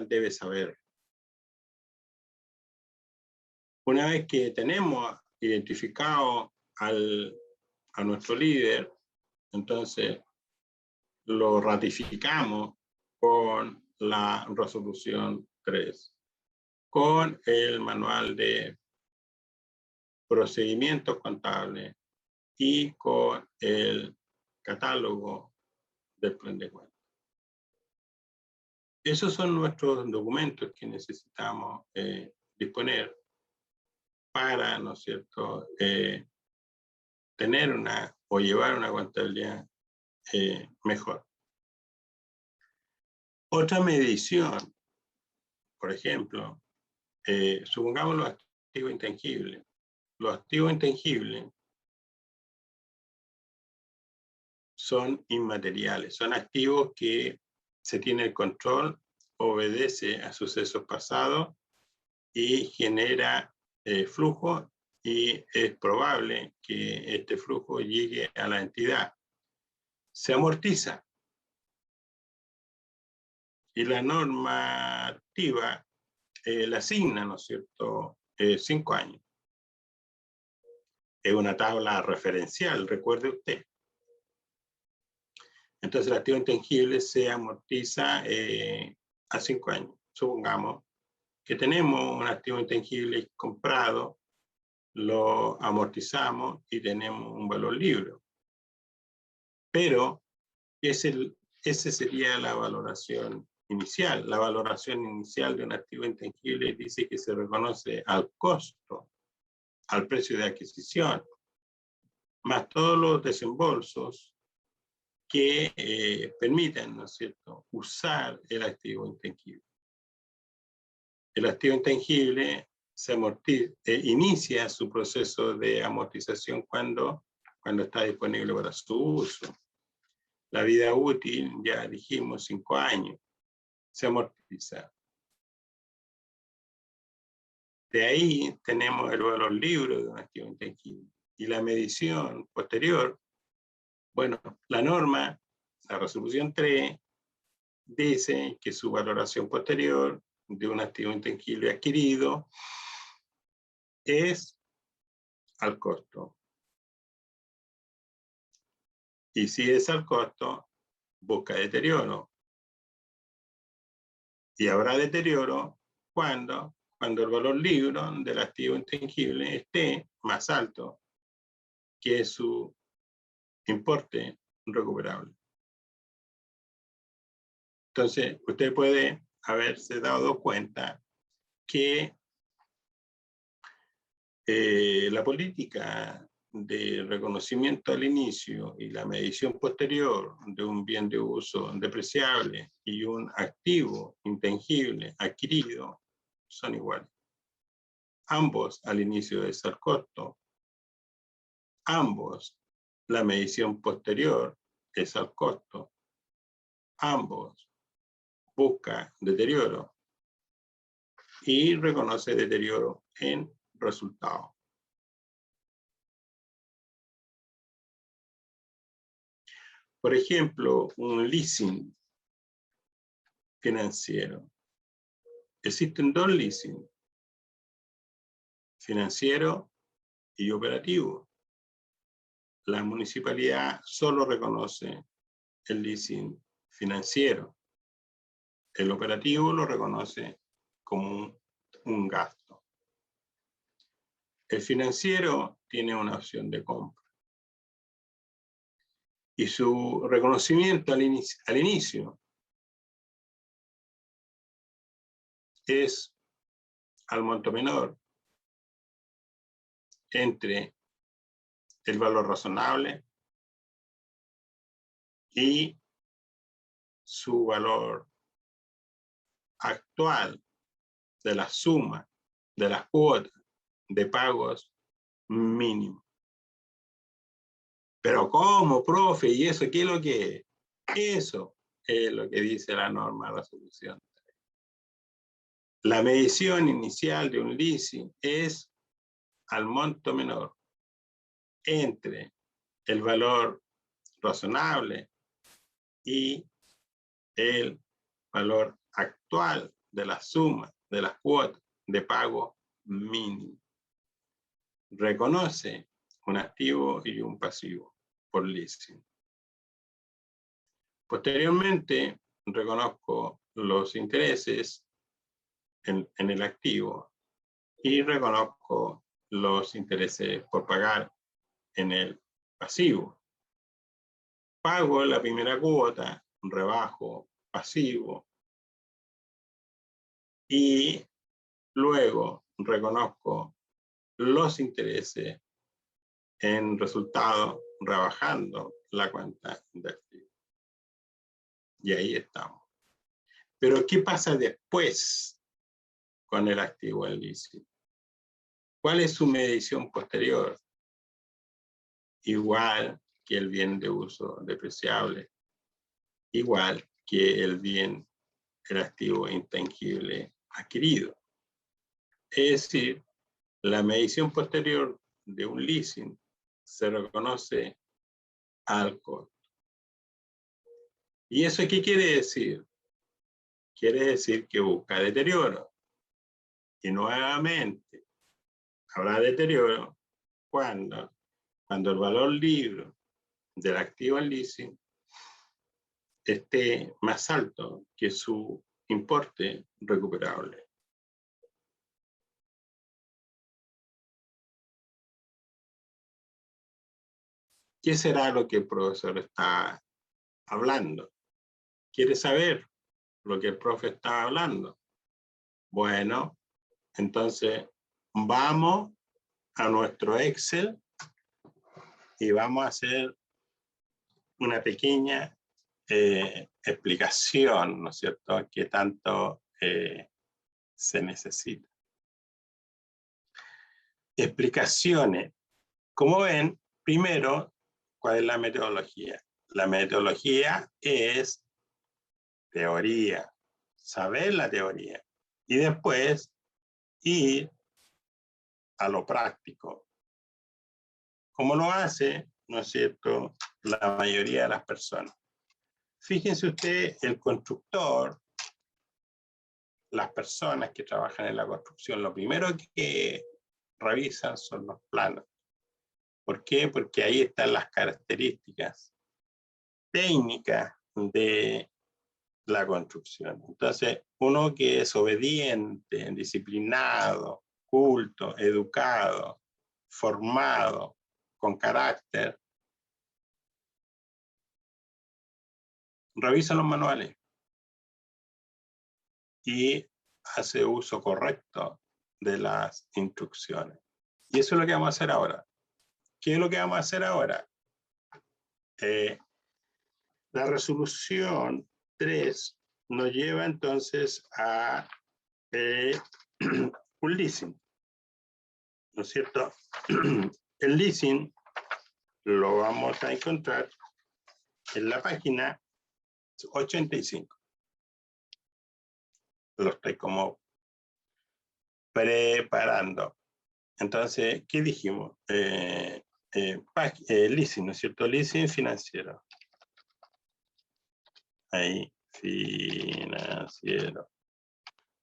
debe saber. Una vez que tenemos identificado a nuestro líder, entonces lo ratificamos con la resolución 3, con el manual de procedimientos contables y con el catálogo del plan de cuentas. Esos son nuestros documentos que necesitamos disponer para, ¿no es cierto?, tener o llevar una contabilidad mejor. Otra medición, por ejemplo, supongamos los activos intangibles. Los activos intangibles son inmateriales, son activos que se tiene el control, obedece a sucesos pasados y genera flujo, y es probable que este flujo llegue a la entidad. Se amortiza. Y la normativa le asigna, ¿no es cierto?, 5 años. Es una tabla referencial, recuerde usted. Entonces el activo intangible se amortiza a 5 años. Supongamos que tenemos un activo intangible comprado, lo amortizamos y tenemos un valor libre. Pero ese sería la valoración inicial. La valoración inicial de un activo intangible dice que se reconoce al costo, al precio de adquisición, más todos los desembolsos que permiten, ¿no es cierto?, usar el activo intangible. El activo intangible inicia su proceso de amortización cuando está disponible para su uso. La vida útil, ya dijimos, 5 años, se amortiza. De ahí tenemos el valor libre de un activo intangible. Y la medición posterior, bueno, la norma, la resolución 3, dice que su valoración posterior de un activo intangible adquirido es al costo. Y si es al costo, busca deterioro. Y habrá deterioro cuando el valor libre del activo intangible esté más alto que su importe recuperable. Entonces, usted puede haberse dado cuenta que la política de reconocimiento al inicio y la medición posterior de un bien de uso depreciable y un activo intangible adquirido son iguales. Ambos al inicio es al costo. Ambos, la medición posterior es al costo. Ambos busca deterioro y reconoce deterioro en resultado. Por ejemplo, un leasing financiero. Existen 2 leasing, financiero y operativo. La municipalidad solo reconoce el leasing financiero. El operativo lo reconoce como un gasto. El financiero tiene una opción de compra. Y su reconocimiento al inicio es al monto menor entre el valor razonable y su valor actual de la suma de las cuotas de pagos mínimo. Pero ¿cómo, profe? ¿Y eso qué es lo que es? Eso es lo que dice la norma de resolución. La medición inicial de un leasing es al monto menor entre el valor razonable y el valor actual de la suma de las cuotas de pago mínimo. Reconoce un activo y un pasivo por leasing. Posteriormente, reconozco los intereses en el activo y reconozco los intereses por pagar en el pasivo. Pago la primera cuota, rebajo pasivo y luego reconozco los intereses en resultado rebajando la cuenta de activo. Y ahí estamos. Pero ¿qué pasa después con el activo en leasing? ¿Cuál es su medición posterior? Igual que el bien de uso depreciable, igual que el bien, el activo intangible adquirido. Es decir, la medición posterior de un leasing se reconoce al costo. ¿Y eso qué quiere decir? Quiere decir que busca deterioro. Y nuevamente, habrá deterioro cuando el valor libre del activo en leasing esté más alto que su importe recuperable. ¿Qué será lo que el profesor está hablando? ¿Quiere saber lo que el profe está hablando? Bueno, entonces vamos a nuestro Excel y vamos a hacer una pequeña explicación, ¿no es cierto?, que tanto se necesita. Explicaciones. Como ven, primero, ¿cuál es la metodología? La metodología es teoría, saber la teoría y después ir a lo práctico. ¿Cómo lo hace, no es cierto?, la mayoría de las personas? Fíjense usted, el constructor, las personas que trabajan en la construcción, lo primero que revisan son los planos. ¿Por qué? Porque ahí están las características técnicas de la construcción. Entonces, uno que es obediente, disciplinado, culto, educado, formado, con carácter, revisa los manuales y hace uso correcto de las instrucciones. Y eso es lo que vamos a hacer ahora. ¿Qué es lo que vamos a hacer ahora? La resolución 3 nos lleva entonces a un leasing, ¿no es cierto? El leasing lo vamos a encontrar en la página 85. Lo estoy como preparando. Entonces, ¿qué dijimos? Leasing, ¿no es cierto? Leasing financiero. Ahí, financiero.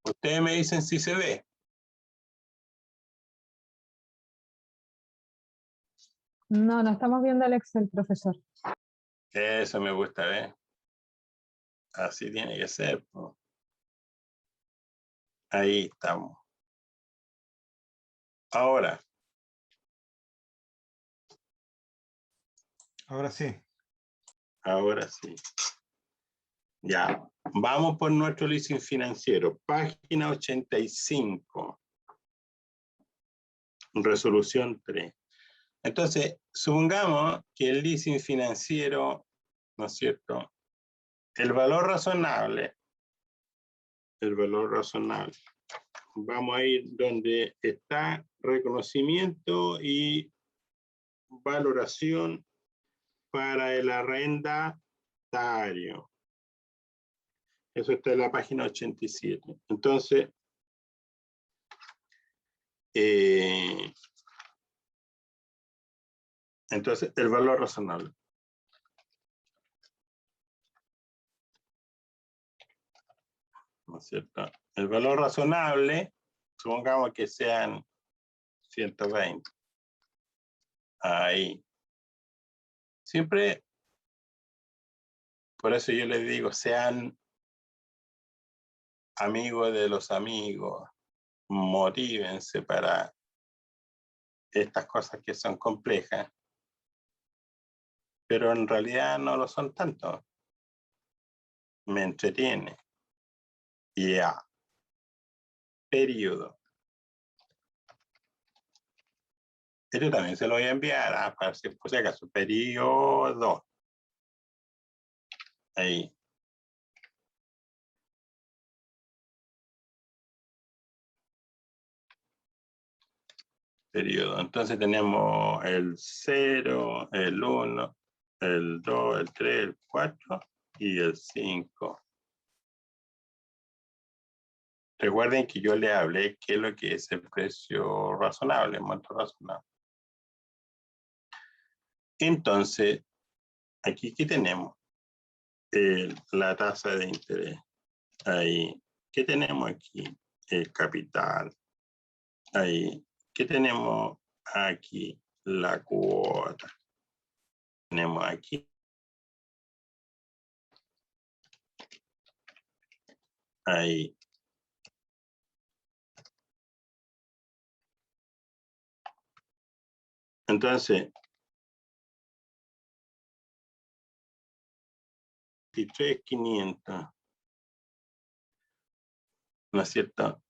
Ustedes me dicen si se ve. No, no estamos viendo el Excel, profesor. Eso me gusta ver. Así tiene que ser. Ahí estamos. Ahora. Ahora sí. Ahora sí. Ya, vamos por nuestro leasing financiero. Página 85. Resolución 3. Entonces, supongamos que el leasing financiero, ¿no es cierto?, el valor razonable, vamos a ir donde está reconocimiento y valoración para el arrendatario. Eso está en la página 87. Entonces, el valor razonable. ¿no es cierto? El valor razonable, supongamos que sean 120. Ahí. Siempre, por eso yo les digo, sean amigos de los amigos, motívense para estas cosas que son complejas, pero en realidad no lo son tanto. Me entretiene. Ya. Periodo. Esto también se lo voy a enviar para si por si acaso. Periodo. Ahí. Periodo. Entonces tenemos el 0, el 1, el 2, el 3, el 4 y el 5. Recuerden que yo les hablé qué es lo que es el precio razonable, el monto razonable. Entonces, aquí, ¿qué tenemos? La tasa de interés. Ahí. ¿Qué tenemos aquí? El capital. Ahí. ¿Qué tenemos aquí? La cuota. Tenemos aquí. Ahí. Entonces, 23.500. ¿No es cierto?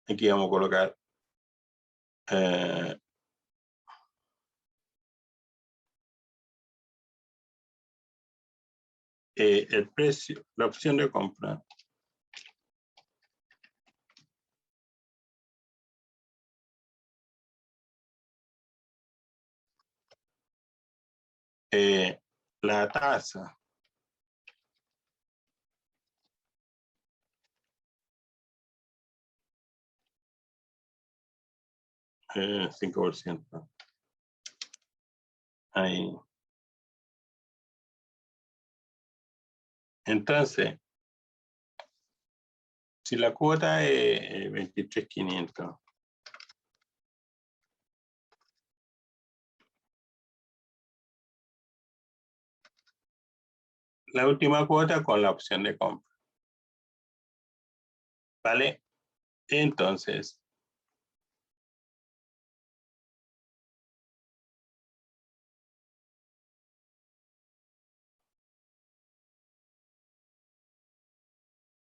Aquí vamos a colocar el precio, la opción de compra. La tasa. 5%. Ahí. Entonces, si la cuota es 23.500, la última cuota con la opción de compra. ¿Vale? Entonces,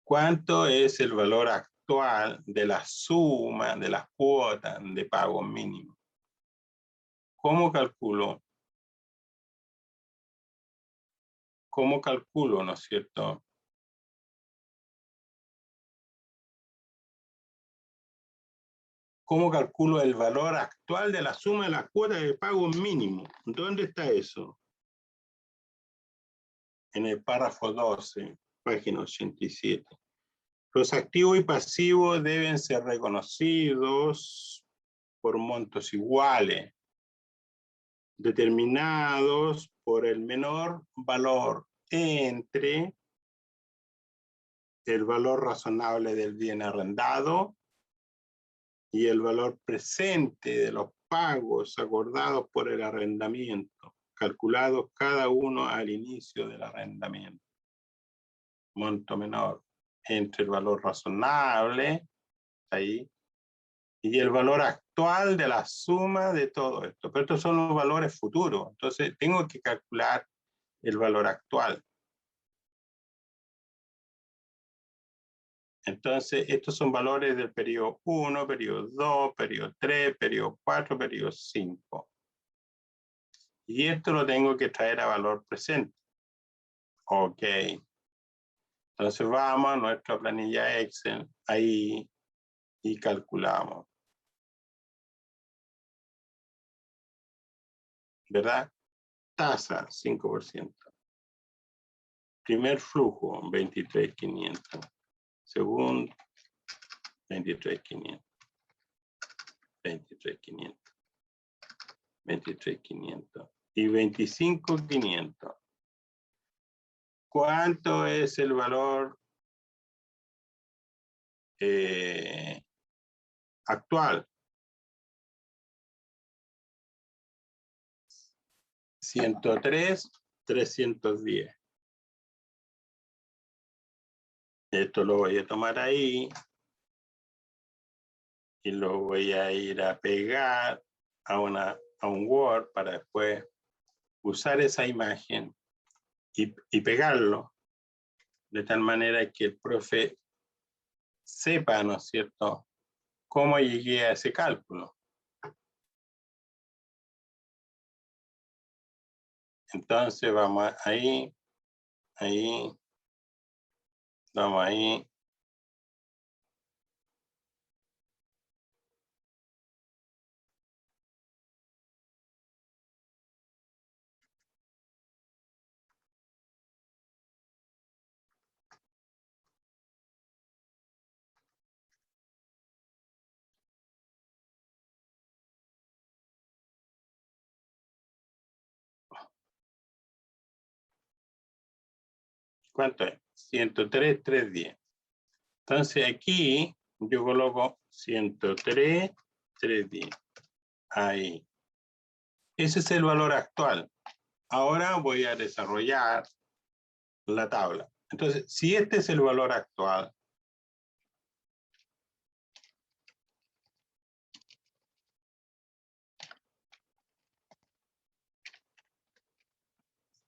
¿cuánto es el valor actual de la suma de las cuotas de pago mínimo? ¿Cómo calculo? ¿Cómo calculo, no es cierto? ¿Cómo calculo el valor actual de la suma de las cuotas de pago mínimo? ¿Dónde está eso? En el párrafo 12, página 87. Los activos y pasivos deben ser reconocidos por montos iguales, determinados por el menor valor entre el valor razonable del bien arrendado y el valor presente de los pagos acordados por el arrendamiento, calculados cada uno al inicio del arrendamiento. Monto menor entre el valor razonable, ahí, y el valor actual de la suma de todo esto. Pero estos son los valores futuros, entonces tengo que calcular el valor actual. Entonces, estos son valores del periodo 1, periodo 2, periodo 3, periodo 4, periodo 5. Y esto lo tengo que traer a valor presente. Ok. Entonces vamos a nuestra planilla Excel, ahí, y calculamos. ¿Verdad? Tasa, 5%. Primer flujo, 23.500. Segundo, 23.500. 23.500. 23.500. Y 25.500. ¿Cuánto es el valor actual. 103,310. Esto lo voy a tomar ahí y lo voy a ir a pegar a un Word para después usar esa imagen y pegarlo de tal manera que el profe sepa, ¿no es cierto?, cómo llegué a ese cálculo. Entonces vamos ahí, vamos ahí. ¿Cuánto es? 103,310. Entonces aquí yo coloco 103,310. Ahí. Ese es el valor actual. Ahora voy a desarrollar la tabla. Entonces, si este es el valor actual,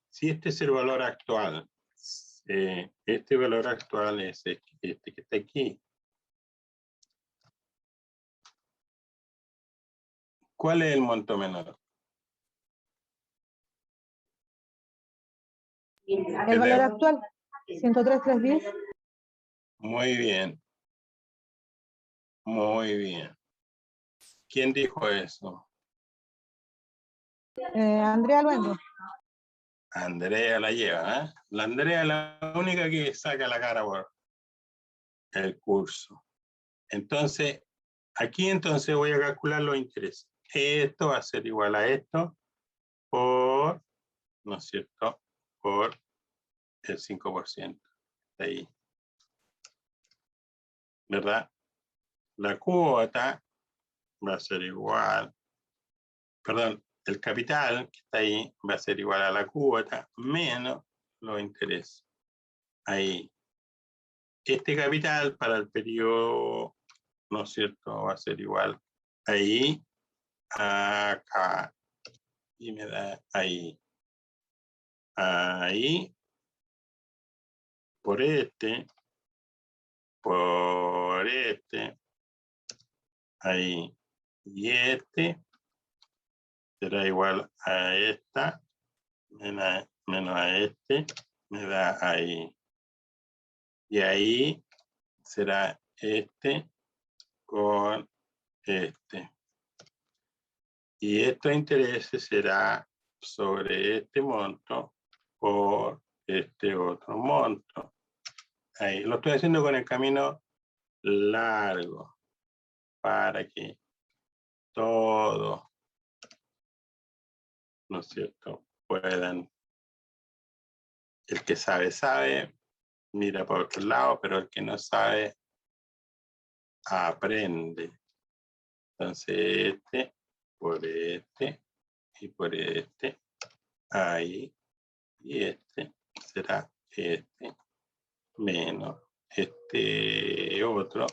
si este es el valor actual, este valor actual es este que está aquí. ¿Cuál es el monto menor? El valor actual, 103,310. Muy bien. Muy bien. ¿Quién dijo eso? Andrea Luengo. Andrea la lleva, ¿eh? La Andrea es la única que saca la cara por el curso. Entonces, aquí entonces voy a calcular los intereses. Esto va a ser igual a esto por, ¿no es cierto?, por el 5%. Ahí. ¿Verdad? La cuota va a ser igual, perdón, el capital que está ahí va a ser igual a la cuota menos los intereses. Ahí. Este capital para el periodo, ¿no es cierto?, va a ser igual ahí, acá, y me da ahí, ahí, por este, ahí, y este será igual a esta, menos a este, me da ahí. Y ahí será este con este. Y estos intereses será sobre este monto por este otro monto. Ahí lo estoy haciendo con el camino largo para que todos, ¿no es cierto?, puedan. El que sabe, sabe, mira por otro lado, pero el que no sabe, aprende. Entonces este por este y por este, ahí, y este será este menos este otro,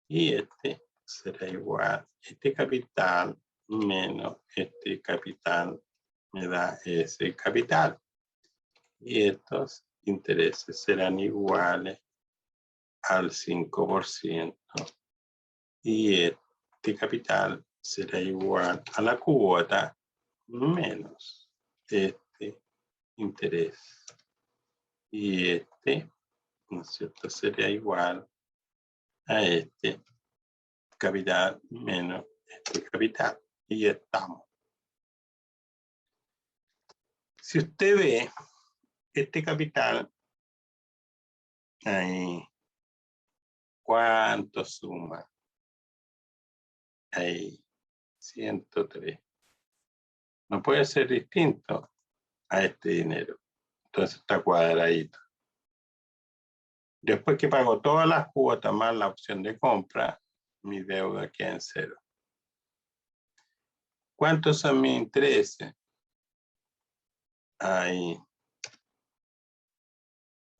y este será igual, este capital menos este capital me da ese capital. Y estos intereses serán iguales al 5%. Y este capital será igual a la cuota menos este interés. Y este, ¿no es cierto?, sería igual a este capital menos este capital. Y ya estamos. Si usted ve este capital, ahí, ¿cuánto suma? Ahí, 103. No puede ser distinto a este dinero. Entonces está cuadradito. Después que pago todas las cuotas más la opción de compra, mi deuda queda en 0. ¿Cuántos son mis intereses? Ahí.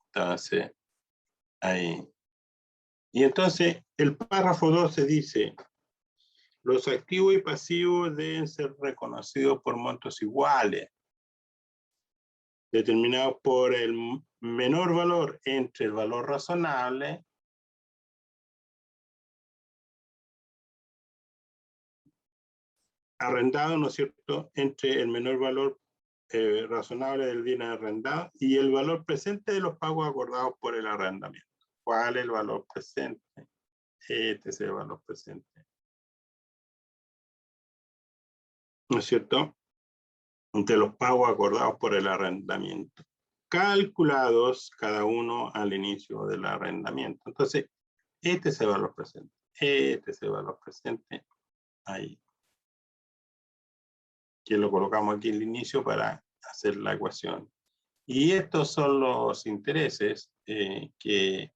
Entonces, ahí. Y entonces, el párrafo 12 dice, los activos y pasivos deben ser reconocidos por montos iguales, determinados por el menor valor entre el valor razonable arrendado, ¿no es cierto?, entre el menor valor razonable del bien arrendado y el valor presente de los pagos acordados por el arrendamiento. ¿Cuál es el valor presente? Este es el valor presente. ¿No es cierto? Entre los pagos acordados por el arrendamiento, calculados cada uno al inicio del arrendamiento. Entonces, este es el valor presente. Este es el valor presente. Ahí. Que lo colocamos aquí al inicio para hacer la ecuación. Y estos son los intereses que,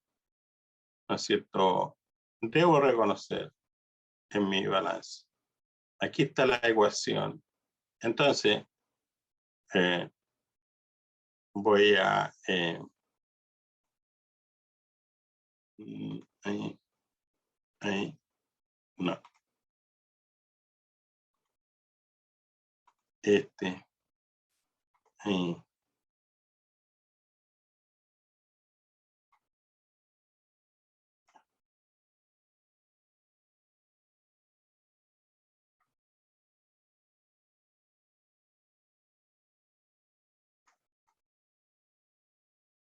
¿no es cierto?, debo reconocer en mi balance. Aquí está la ecuación. Entonces, voy a... ahí, no. Ahí.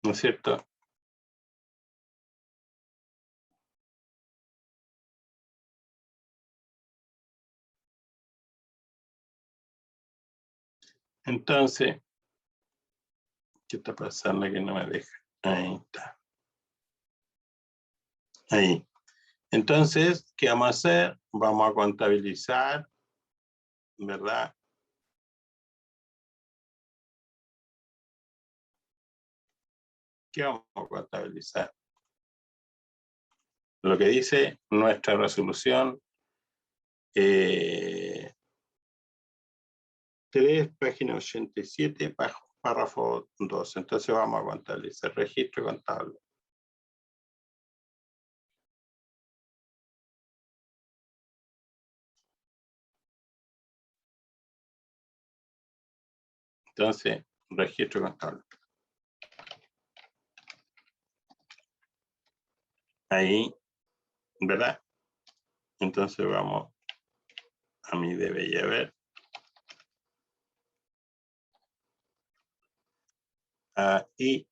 ¿No es cierto? Entonces, ¿qué está pasando que no me deja? Ahí está. Ahí. Entonces, ¿qué vamos a hacer? Vamos a contabilizar, ¿verdad? ¿Qué vamos a contabilizar? Lo que dice nuestra resolución 3, página 87, párrafo 2. Entonces vamos a contabilizar registro contable. Entonces, registro contable. Ahí, ¿verdad? Entonces vamos a mi debe y haber. Y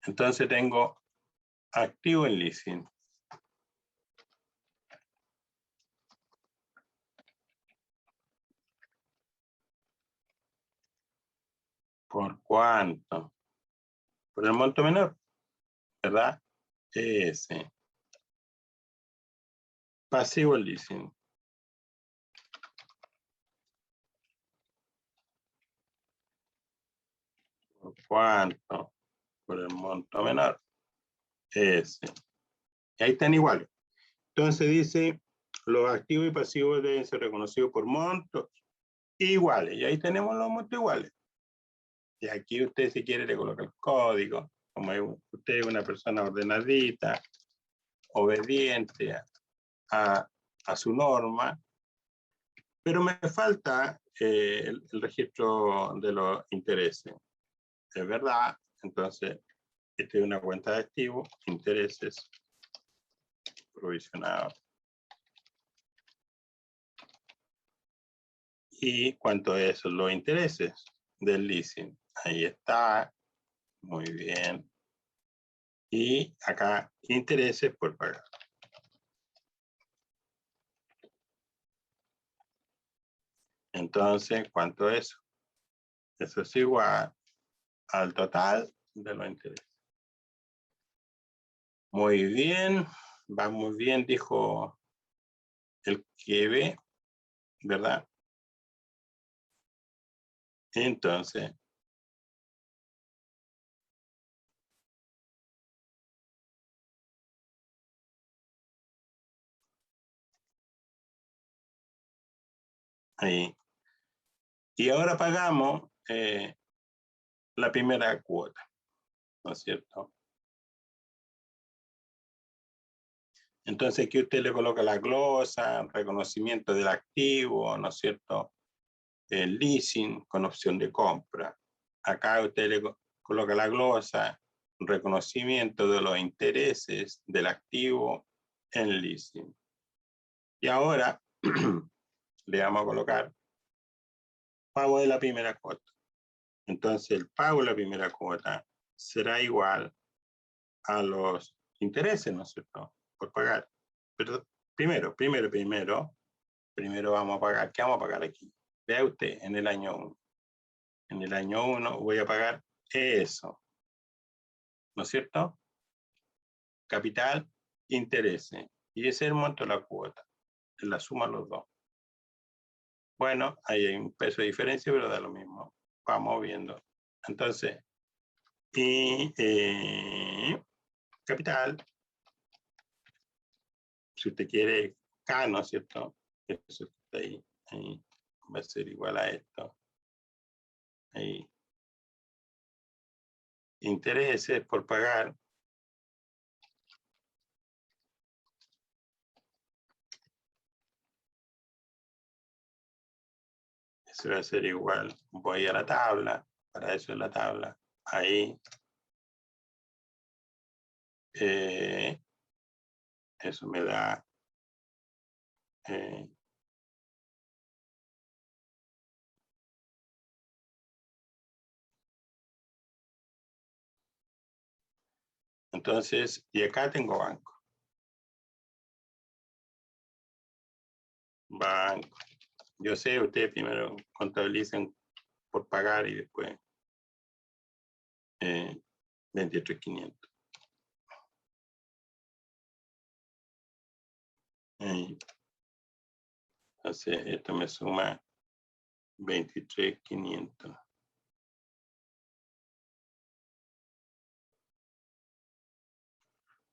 entonces tengo activo en leasing. ¿Por cuánto? Por el monto menor, ¿verdad? Ese. Pasivo en leasing. ¿Por cuánto? Por el monto menor. Ese. Y ahí están iguales. Entonces dice, los activos y pasivos deben ser reconocidos por montos iguales. Y ahí tenemos los montos iguales. Y aquí usted, si quiere, le coloca el código. Como usted es una persona ordenadita, obediente a su norma, pero me falta el registro de los intereses. Es verdad, entonces, esta es una cuenta de activos, intereses provisionados. ¿Y cuánto es los intereses del leasing? Ahí está, muy bien. Y acá, intereses por pagar. Entonces, ¿cuánto es? Eso es igual al total de los intereses. Muy bien. Vamos bien, dijo el que ve, ¿verdad? Entonces, ahí. Y ahora pagamos la primera cuota, ¿no es cierto? Entonces aquí usted le coloca la glosa, reconocimiento del activo, ¿no es cierto? El leasing con opción de compra. Acá usted le coloca la glosa, reconocimiento de los intereses del activo en leasing. Y ahora le vamos a colocar pago de la primera cuota. Entonces el pago de la primera cuota será igual a los intereses, ¿no es cierto? Por pagar. Pero primero vamos a pagar. ¿Qué vamos a pagar aquí? Vea usted, en el año 1. En el año 1 voy a pagar eso, ¿no es cierto? Capital, intereses. Y ese es el monto de la cuota. La suma los dos. Bueno, ahí hay un peso de diferencia, pero da lo mismo. Vamos viendo. Entonces, capital, si usted quiere K, ¿no es cierto? Eso está ahí, ahí va a ser igual a esto. Ahí. Intereses por pagar. Eso va a ser igual. Voy a la tabla. Para eso es la tabla. Ahí. Eso me da entonces, y acá tengo banco. Banco. Yo sé, ustedes primero contabilicen por pagar y después 23.500. Entonces, esto me suma 23.500.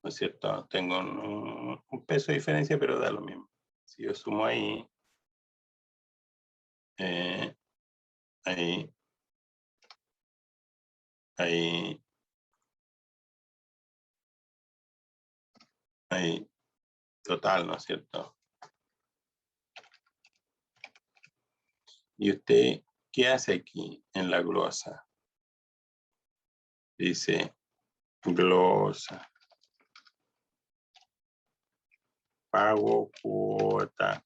¿No es cierto? Tengo un peso de diferencia, pero da lo mismo. Si yo sumo ahí, ahí, total, ¿no es cierto? ¿Y usted qué hace aquí en la glosa? Dice glosa. Pago cuota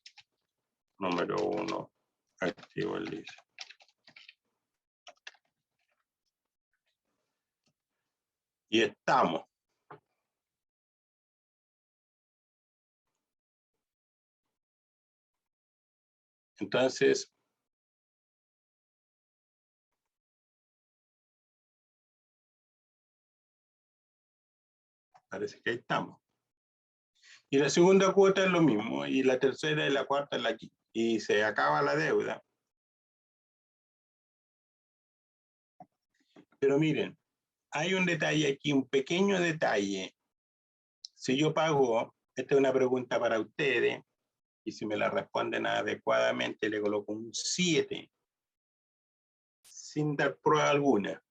número 1, activo el leasing. Y estamos. Entonces, parece que ahí estamos. Y la segunda cuota es lo mismo, y la tercera y la cuarta es la quinta. Y se acaba la deuda. Pero miren, hay un detalle aquí, un pequeño detalle. Si yo pago, esta es una pregunta para ustedes, y si me la responden adecuadamente, le coloco un 7, sin dar prueba alguna.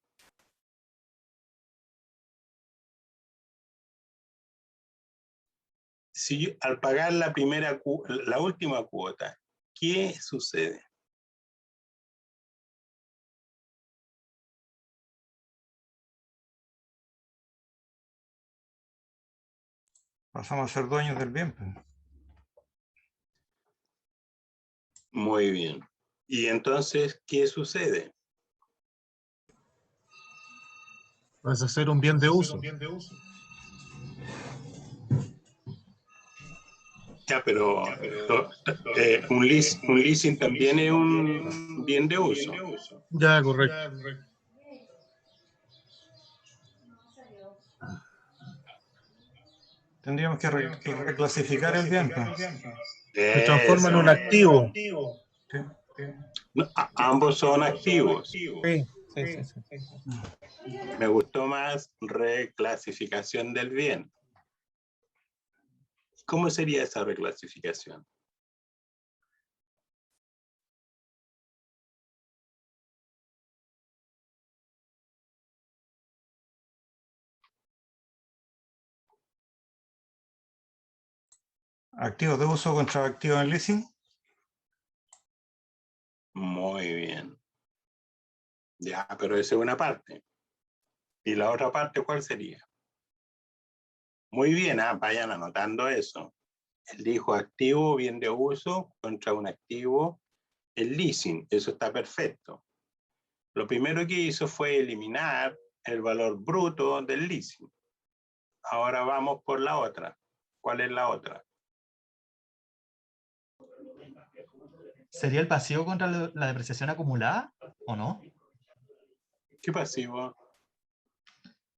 Si yo, al pagar la última cuota, ¿qué sucede? Pasamos a ser dueños del bien. Muy bien. Y entonces, ¿qué sucede? Vas a ser un bien de uso. Ya, pero un leasing también es un bien de uso. Ya, correcto. Tendríamos que reclasificar el bien, pues. Se transforma en un Eso. activo. Sí. No, ambos son activos. Sí, sí, sí. Me gustó más reclasificación del bien. ¿Cómo sería esa reclasificación? Activos de uso contra activos en leasing. Muy bien. Ya, pero esa es una parte. ¿Y la otra parte cuál sería? Muy bien, vayan anotando eso. Él dijo activo, bien de uso, contra un activo, el leasing. Eso está perfecto. Lo primero que hizo fue eliminar el valor bruto del leasing. Ahora vamos por la otra. ¿Cuál es la otra? ¿Sería el pasivo contra la depreciación acumulada o no? ¿Qué pasivo?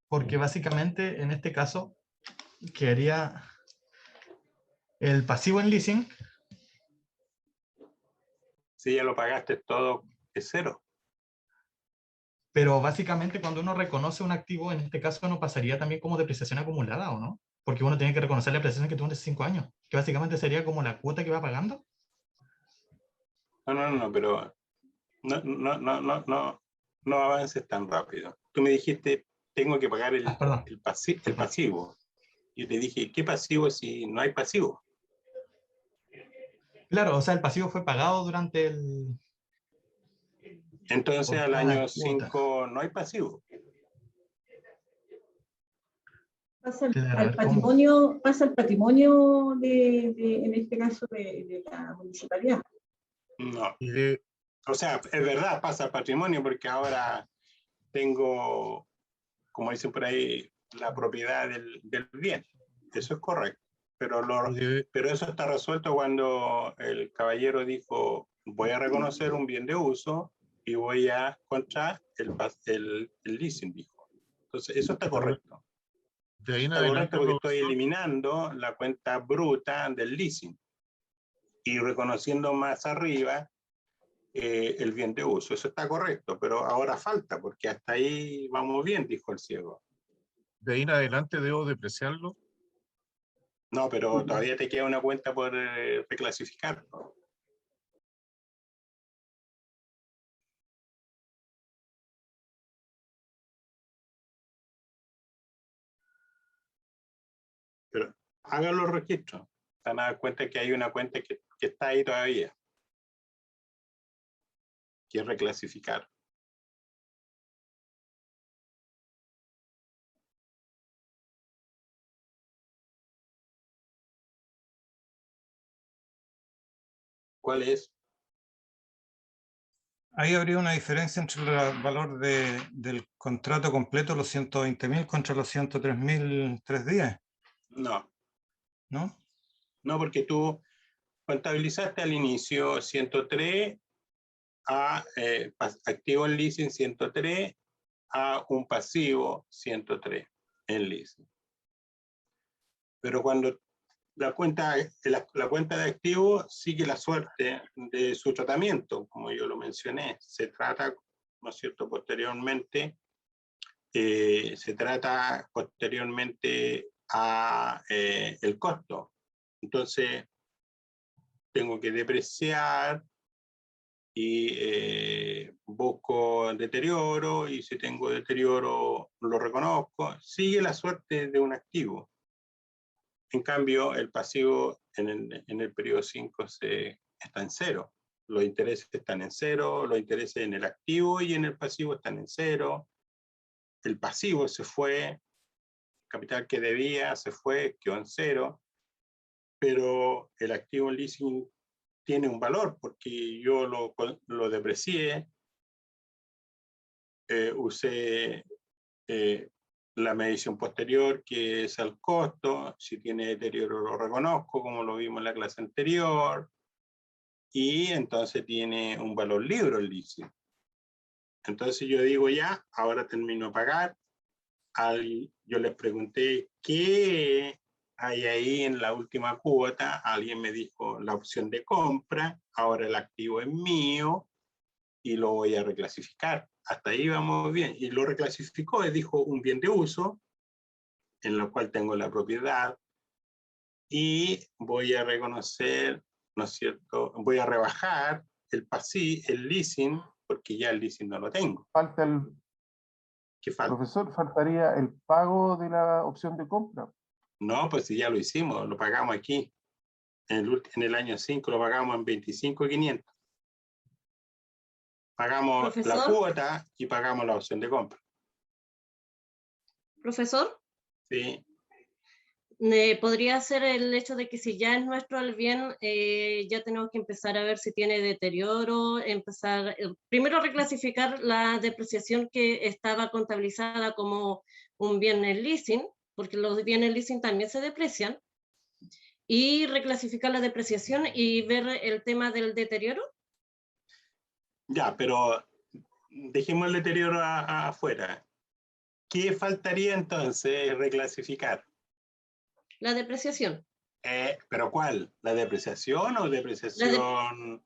Porque básicamente en este caso quedaría el pasivo en leasing, Si ya lo pagaste todo, es cero. pero básicamente cuando uno reconoce un activo, en este caso no pasaría también como depreciación acumulada o no, porque uno tiene que reconocer la depreciación que tuvo hace 5 años, que básicamente sería como la cuota que va pagando. No, pero no avances tan rápido. Tú me dijiste, tengo que pagar Perdón. el pasivo. Yo te dije, ¿qué pasivo si no hay pasivo? Claro, o sea, el pasivo fue pagado durante el... Entonces por al cada año cuota. 5 no hay pasivo. Pasa Claro, a al ver, ¿cómo? patrimonio, pasa al patrimonio en este caso, de la municipalidad. No. Y de, O sea, es verdad, pasa al patrimonio porque ahora tengo, como dicen por ahí, la propiedad del bien. Eso es correcto. Pero, y de- pero eso está resuelto cuando el caballero dijo, voy a reconocer un bien de uso y voy a contra el leasing, dijo. Entonces, eso está correcto. de ahí en Está correcto adelante, porque estoy profesor, eliminando la cuenta bruta del leasing y reconociendo más arriba el bien de uso. Eso está correcto, pero ahora falta, porque hasta ahí vamos bien, dijo el ciego. de ahí en adelante debo depreciarlo. No, pero todavía te queda una cuenta por reclasificar. Pero hagan los registros. Se van a dar cuenta que hay una cuenta que está ahí todavía, que es reclasificar. ¿Cuál es? Ahí habría una diferencia entre el valor del contrato completo, los 120.000 contra los 103.310, No, ¿no? no, porque tú contabilizaste al inicio 103 a activo en leasing 103 a un pasivo 103 en leasing. Pero cuando la cuenta de activos sigue la suerte de su tratamiento, como yo lo mencioné. Se trata, ¿no es cierto?, posteriormente, se trata posteriormente a el costo. Entonces, tengo que depreciar y busco deterioro, y si tengo deterioro lo reconozco. Sigue la suerte de un activo. En cambio, el pasivo en el periodo 5 está en cero. Los intereses están en cero, los intereses en el activo y en el pasivo están en cero. El pasivo se fue, capital que debía se fue, quedó en cero, pero el activo en leasing tiene un valor porque yo lo deprecié, usé la medición posterior, que es el costo. Si tiene deterioro lo reconozco, como lo vimos en la clase anterior, y entonces tiene un valor libre el leasing. Entonces yo digo, ya, ahora termino de pagar. Yo les pregunté, ¿qué ahí en la última cuota alguien me dijo la opción de compra, ahora el activo es mío y lo voy a reclasificar. Hasta ahí vamos bien. Y lo reclasificó y dijo un bien de uso, en lo cual tengo la propiedad, y voy a reconocer, ¿no es cierto? Voy a rebajar el el leasing, porque ya el leasing no lo tengo. Falta el ¿Qué falta? profesor, faltaría el pago de la opción de compra. No, pues si ya lo hicimos, lo pagamos aquí. En el año 5 lo pagamos en 25.500. Pagamos la Profesor. cuota y pagamos la opción de compra. Profesor, Sí. podría ser el hecho de que si ya es nuestro el bien, ya tenemos que empezar a ver si tiene deterioro, primero reclasificar la depreciación que estaba contabilizada como un bien en leasing, porque los bienes leasing también se deprecian, y reclasificar la depreciación y ver el tema del deterioro. Ya, pero dejemos el deterioro afuera. ¿Qué faltaría entonces reclasificar? La depreciación. ¿Pero cuál? ¿La depreciación o depreciación?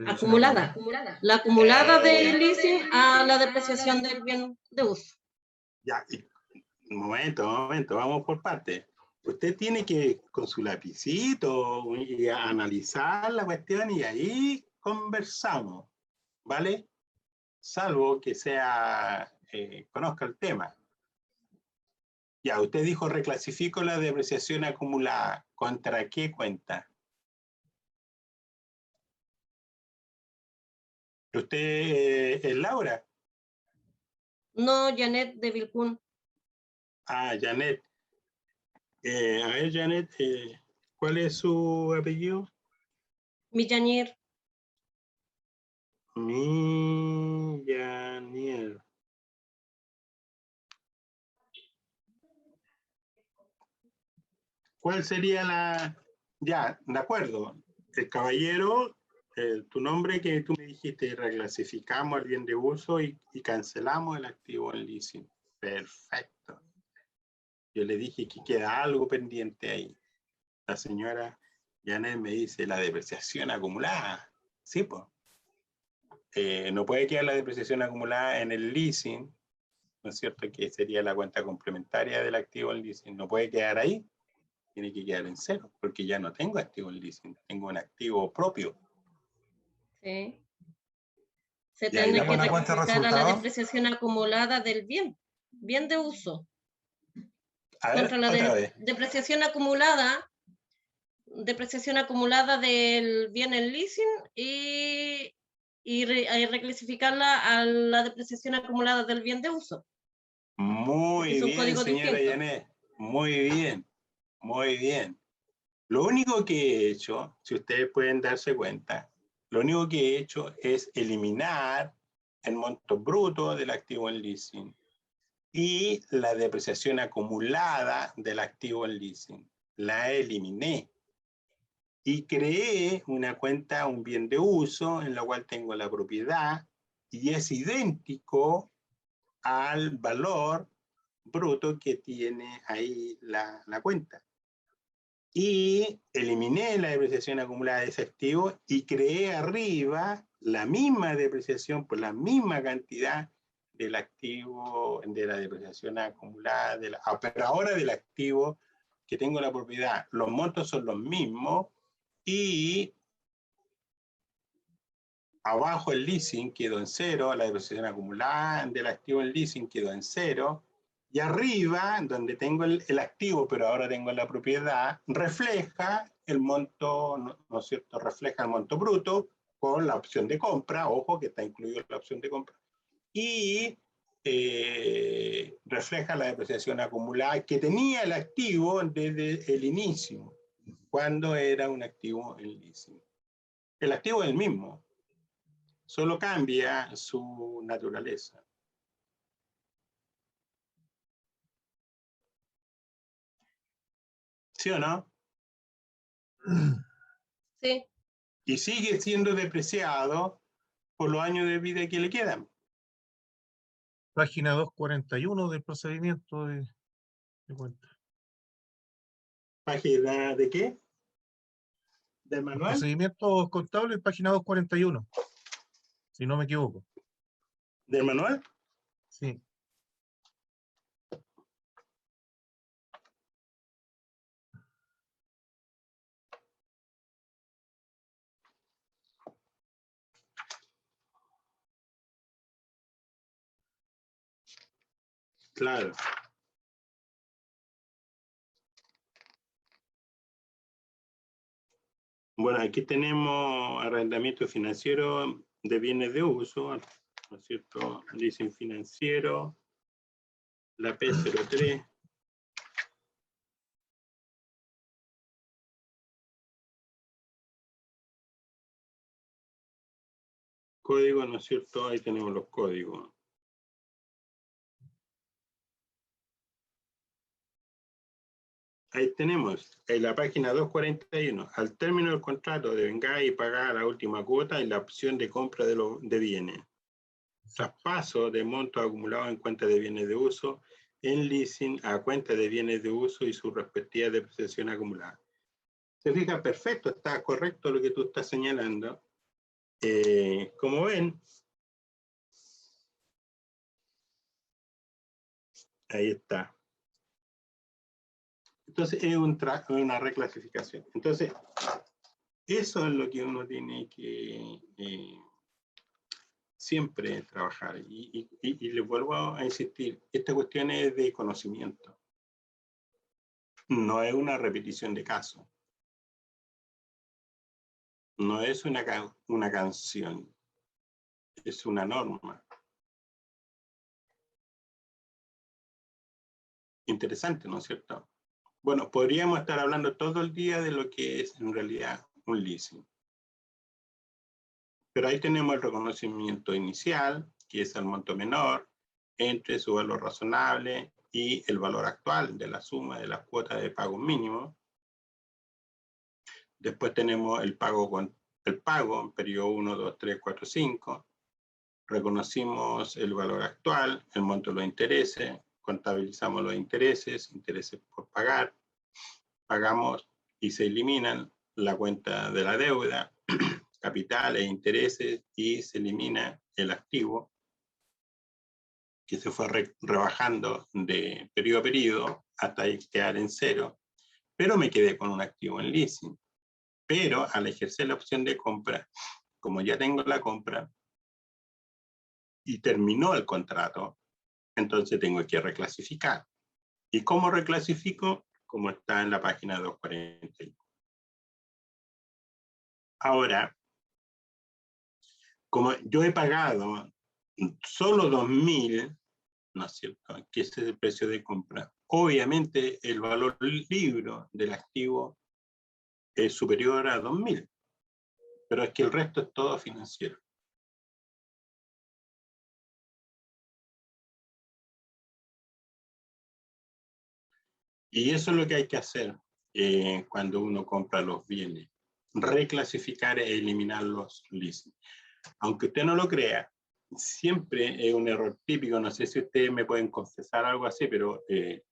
Acumulada. La acumulada del leasing a la depreciación del bien de uso. Ya, un momento, vamos por partes. Usted tiene que con su lapicito y analizar la cuestión y ahí conversamos, ¿vale? Salvo que conozca el tema. Ya, usted dijo reclasifico la depreciación acumulada. ¿Contra qué cuenta? ¿Usted es Laura? No, Janet de Vilcún. Ah, Janet. A ver, Janet, ¿cuál es su apellido? Millanier. Millanier. ¿Cuál sería la...? Ya, de acuerdo. El caballero, tu nombre que tú me dijiste, reclasificamos el bien de uso y cancelamos el activo en leasing. Perfecto. Yo le dije que queda algo pendiente ahí. La señora Janet me dice la depreciación acumulada. Sí, pues. No puede quedar la depreciación acumulada en el leasing, ¿no es cierto? Que sería la cuenta complementaria del activo en leasing. No puede quedar ahí. Tiene que quedar en cero, porque ya no tengo activo en leasing, tengo un activo propio. Sí. Se Y ahí tiene damos que una cuenta de reclasificar a la resultados. depreciación acumulada del bien de uso. A ver, Contra la otra vez. depreciación acumulada del bien en leasing y reclasificarla a la depreciación acumulada del bien de uso. Porque Muy es un bien, código señora distinto. Yanet. Muy bien, muy bien. Lo único que he hecho, si ustedes pueden darse cuenta, lo único que he hecho es eliminar el monto bruto del activo en leasing y la depreciación acumulada del activo en leasing. La eliminé y creé una cuenta, un bien de uso, en la cual tengo la propiedad y es idéntico al valor bruto que tiene ahí la cuenta. Y eliminé la depreciación acumulada de ese activo y creé arriba la misma depreciación por la misma cantidad del activo, de la depreciación acumulada, pero ahora del activo que tengo la propiedad. Los montos son los mismos y abajo el leasing quedó en cero, la depreciación acumulada del activo en leasing quedó en cero, y arriba, donde tengo el activo, pero ahora tengo la propiedad, refleja el monto, ¿no es cierto? Refleja el monto bruto con la opción de compra, ojo que está incluido la opción de compra, y refleja la depreciación acumulada que tenía el activo desde el inicio, cuando era un activo en leasing. El activo es el mismo, solo cambia su naturaleza. ¿Sí o no? Sí. Y sigue siendo depreciado por los años de vida que le quedan. Página 241 del procedimiento de cuenta. ¿Página de qué? ¿Del manual? Procedimientos contables, página 241. Si no me equivoco. ¿Del manual? Sí. Claro. Bueno, aquí tenemos arrendamiento financiero de bienes de uso, ¿no es cierto? Leasing financiero, la P03. Código, ¿no es cierto? Ahí tenemos los códigos. Ahí tenemos, en la página 241, al término del contrato devenga y pagar la última cuota y la opción de compra de bienes. Traspaso de montos acumulados en cuenta de bienes de uso, en leasing a cuenta de bienes de uso y su respectiva depreciación acumulada. Se fija, perfecto, está correcto lo que tú estás señalando. Como ven, ahí está. Entonces es una reclasificación. Entonces, eso es lo que uno tiene que siempre trabajar. Y les vuelvo a insistir, esta cuestión es de conocimiento. No es una repetición de caso. No es una canción. Es una norma. Interesante, ¿no es cierto? Bueno, podríamos estar hablando todo el día de lo que es en realidad un leasing. Pero ahí tenemos el reconocimiento inicial, que es el monto menor, entre su valor razonable y el valor actual de la suma de las cuotas de pago mínimo. Después tenemos el pago en periodo 1, 2, 3, 4, 5. Reconocimos el valor actual, el monto de los intereses, contabilizamos los intereses por pagar, pagamos y se eliminan la cuenta de la deuda, capital e intereses, y se elimina el activo que se fue rebajando de periodo a periodo hasta quedar en cero, pero me quedé con un activo en leasing. Pero al ejercer la opción de compra, como ya tengo la compra y terminó el contrato, entonces tengo que reclasificar. ¿Y cómo reclasifico? Como está en la página 241. Ahora, como yo he pagado solo 2.000, ¿no es cierto?, que ese es el precio de compra, obviamente el valor libro del activo es superior a 2.000, pero es que el resto es todo financiero. Y eso es lo que hay que hacer cuando uno compra los bienes. Reclasificar e eliminar los leasing. Aunque usted no lo crea, siempre es un error típico, no sé si ustedes me pueden confesar algo así, pero es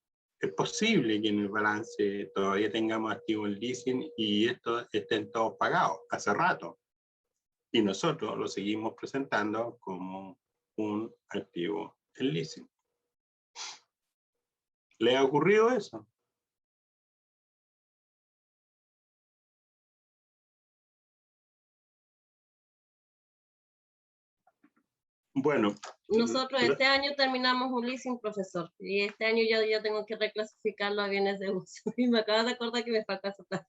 posible que en el balance todavía tengamos activos en leasing y estos estén todos pagados hace rato. Y nosotros lo seguimos presentando como un activo en leasing. ¿Le ha ocurrido eso? Bueno. Nosotros este año terminamos un leasing, profesor, y este año yo ya tengo que reclasificarlo a bienes de uso. Y me acabo de acordar que me falta esa parte.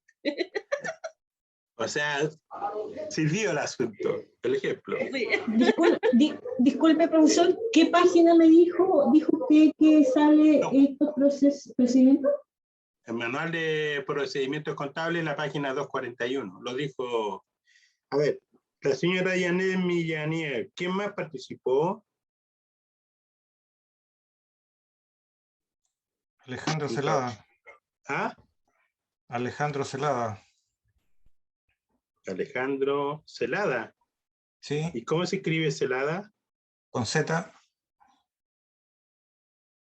O sea, sirvió el asunto, el ejemplo. Sí. Disculpe, profesor, ¿qué página me dijo usted que sale estos procedimientos? El manual de procedimientos contables, la página 241. Lo dijo, a ver, la señora Yanet Millanier. ¿Quién más participó? Alejandro Celada. ¿Ah? Alejandro Celada. Alejandro Celada. Sí. ¿Y cómo se escribe Celada? Con Z.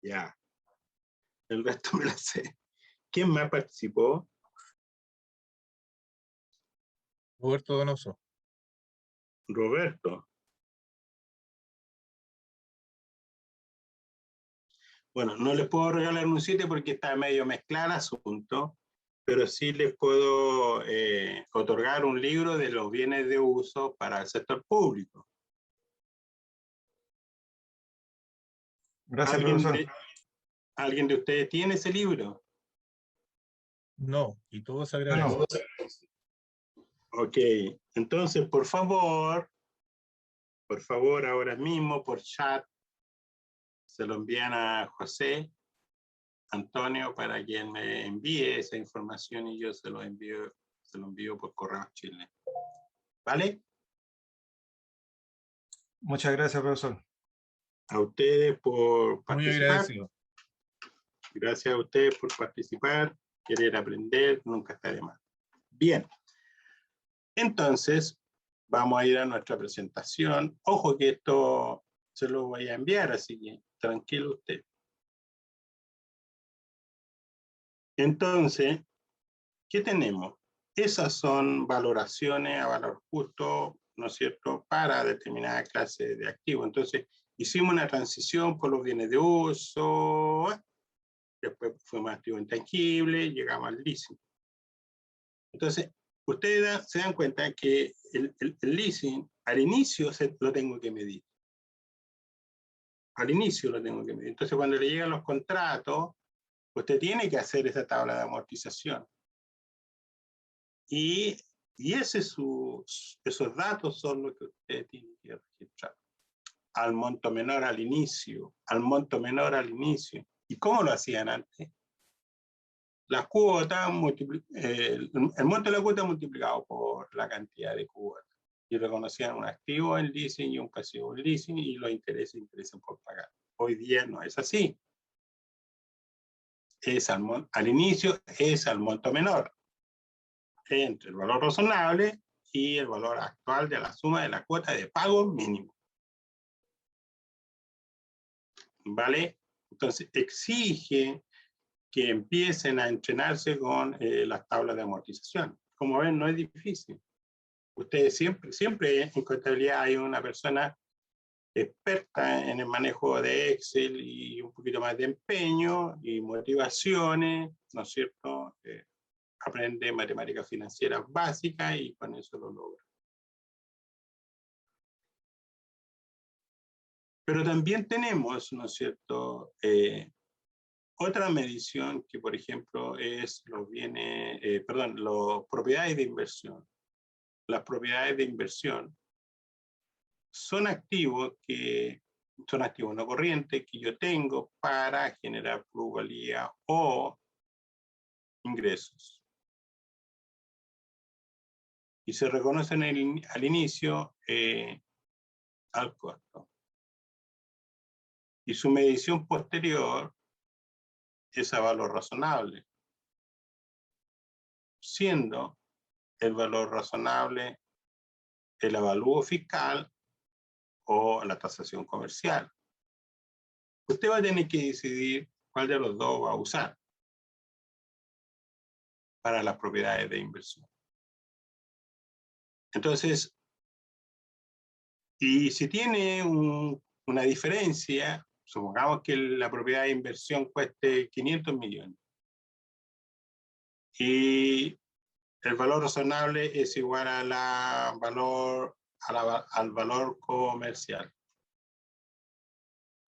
Ya. El resto me lo sé. ¿Quién más participó? Roberto Donoso. Roberto. Bueno, no les puedo regalar un 7 porque está medio mezclado el asunto, pero sí les puedo otorgar un libro de los bienes de uso para el sector público. Gracias, profesor. ¿Alguien de ustedes tiene ese libro? No, y todo se No, agradece. no. Ok, entonces, por favor, ahora mismo por chat, se lo envían a José Antonio para que él me envíe esa información y yo se lo envío por correo Chile. ¿Vale? Muchas gracias, profesor. A ustedes por Muy participar. agradecido. Gracias a ustedes por participar. Querer aprender nunca está de más. Bien. Entonces, vamos a ir a nuestra presentación. Ojo que esto se lo voy a enviar, así que tranquilo usted. Entonces, ¿qué tenemos? Esas son valoraciones a valor justo, ¿no es cierto?, para determinada clase de activo. Entonces, hicimos una transición por los bienes de uso, después fuimos a activo intangible, llegamos al leasing. Entonces, ustedes se dan cuenta que el leasing, al inicio lo tengo que medir. Al inicio lo tengo que medir. Entonces, cuando le llegan los contratos, usted tiene que hacer esa tabla de amortización. Y esos datos son los que usted tiene que registrar. Al monto menor al inicio, al monto menor al inicio. ¿Y cómo lo hacían antes? Las cuotas, el monto de la cuota multiplicado por la cantidad de cuotas. Y reconocían un activo en leasing y un pasivo en leasing y los intereses por pagar. Hoy día no es así. Al inicio es al monto menor, entre el valor razonable y el valor actual de la suma de la cuota de pago mínimo. ¿Vale? Entonces exige que empiecen a entrenarse con las tablas de amortización. Como ven, no es difícil. Ustedes siempre en contabilidad hay una persona experta en el manejo de Excel y un poquito más de empeño y motivaciones, ¿no es cierto? Aprende matemáticas financieras básicas y con eso lo logra. Pero también tenemos, ¿no es cierto?, otra medición que, por ejemplo, es los bienes, las propiedades de inversión. Las propiedades de inversión son activos no corrientes que yo tengo para generar plusvalía o ingresos. Y se reconocen al inicio al costo. Y su medición posterior es a valor razonable, siendo el valor razonable el avalúo fiscal o la tasación comercial. Usted va a tener que decidir cuál de los dos va a usar para las propiedades de inversión. Entonces, y si tiene una diferencia, supongamos que la propiedad de inversión cueste 500 millones y el valor razonable es igual al valor comercial.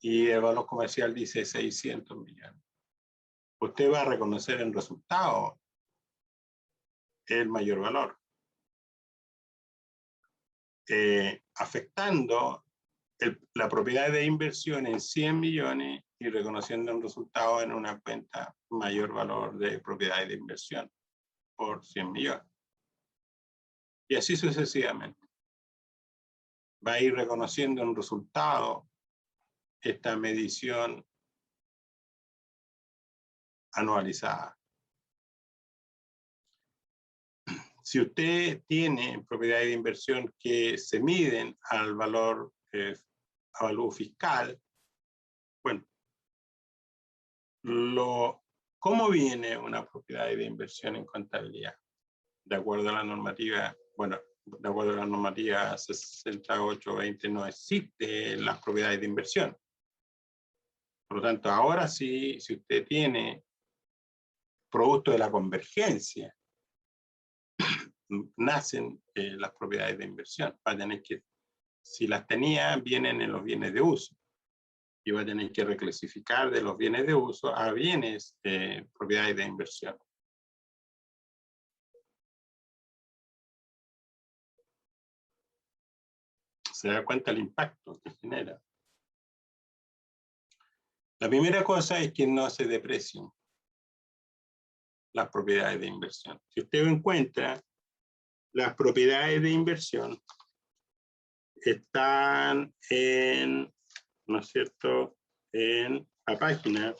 Y el valor comercial dice 600 millones. Usted va a reconocer en resultado el mayor valor, afectando la propiedad de inversión en 100 millones y reconociendo un resultado en una cuenta mayor valor de propiedades de inversión por 100 millones. Y así sucesivamente. Va a ir reconociendo un resultado esta medición anualizada. Si usted tiene propiedades de inversión que se miden al valor fiscal, bueno, ¿cómo viene una propiedad de inversión en contabilidad? De acuerdo a la normativa bueno, de acuerdo a la normativa 6820 no existe las propiedades de inversión. Por lo tanto, ahora sí, si usted tiene producto de la convergencia, nacen las propiedades de inversión. Va a tener que, si las tenía, vienen en los bienes de uso. Y va a tener que reclasificar de los bienes de uso a bienes, propiedades de inversión. Se da cuenta el impacto que genera. La primera cosa es que no se deprecien las propiedades de inversión. Si usted encuentra, las propiedades de inversión están en, ¿no es cierto?, en la página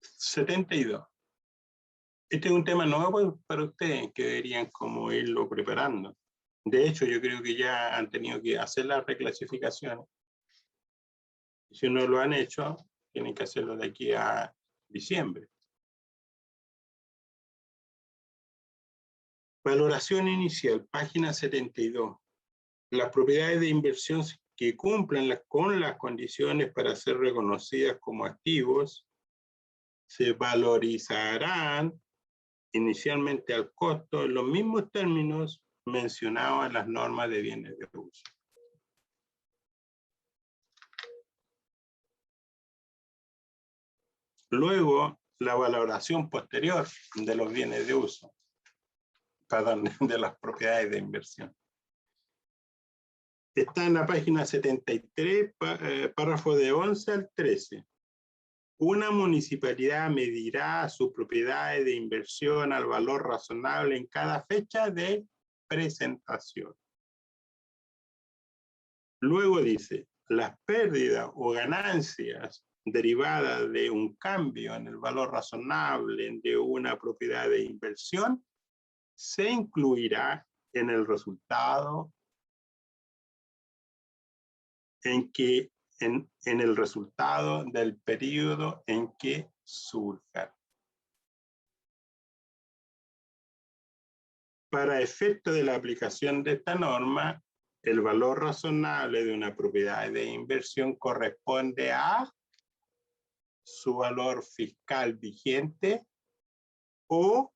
72. Este es un tema nuevo para ustedes, que deberían como irlo preparando. De hecho, yo creo que ya han tenido que hacer las reclasificaciones. Si no lo han hecho, tienen que hacerlo de aquí a diciembre. Valoración inicial, página 72. Las propiedades de inversión que cumplan con las condiciones para ser reconocidas como activos se valorizarán inicialmente al costo en los mismos términos mencionados en las normas de bienes de uso. Luego, la valoración posterior de los bienes de uso, perdón, de las propiedades de inversión. Está en la página 73, párrafo de 11 al 13. Una municipalidad medirá sus propiedades de inversión al valor razonable en cada fecha de presentación. Luego dice, las pérdidas o ganancias derivadas de un cambio en el valor razonable de una propiedad de inversión se incluirá en el resultado en el resultado del periodo en que surja. Para efecto de la aplicación de esta norma, el valor razonable de una propiedad de inversión corresponde a su valor fiscal vigente o